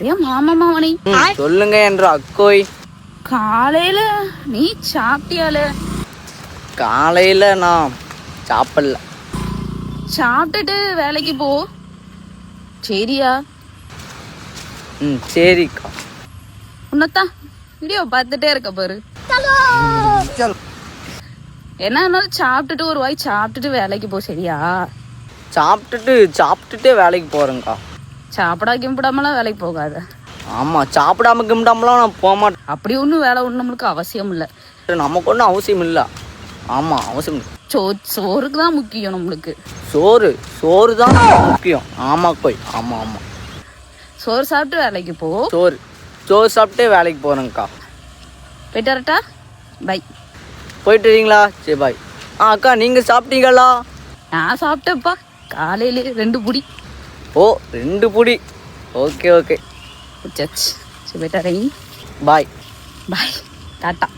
ஏன் மாமா மாமனி சொல்லுங்க என்ற அக்கோய். காலையில நீ சாப்பிட்டியால? காலையில நான் சாப்பிடல. சாப்பிட்டுட்டு வேலைக்கு போ சரியா? சரிக்கா. உன்னத்தான் வீடியோ பார்த்துட்டே இருக்க பாரு. என்ன இருந்தாலும் சாப்பிட்டுட்டு ஒரு வாய் சாப்பிட்டுட்டு வேலைக்கு போ சரியா? சாப்பிட்டுட்டே வேலைக்கு போறேங்க்கா. சாப்பிடா கிம்பிடாமலாம் வேலைக்கு போகாத. ஆமா, சாப்பிடாம கிம்பிடாமலாம் நான் போக மாட்டேன். அப்படி ஒன்றும் வேலை ஒன்றும் நம்மளுக்கு அவசியம் இல்லை. நமக்கு ஒன்றும் அவசியம் இல்லை. ஆமா, அவசியம் இல்லை. சோறுக்கு தான் முக்கியம் நம்மளுக்கு. சோறு தான் முக்கியம். ஆமா கோய். ஆமா ஆமா, சோறு சாப்பிட்டு வேலைக்கு போ. சோறு சாப்பிட்டே வேலைக்கு போறேங்க்கா. போயிட்டு வரட்டா? பை. போயிட்டு வரீங்களா? சரி பாய். அக்கா நீங்க சாப்பிட்டீங்களா? நான் சாப்பிட்டேன்ப்பா காலையிலே 2 புடி. ஓ 2 புடி. ஓகே. சரி போயிட்டு வரேன். பாய். பாய். டாட்டா.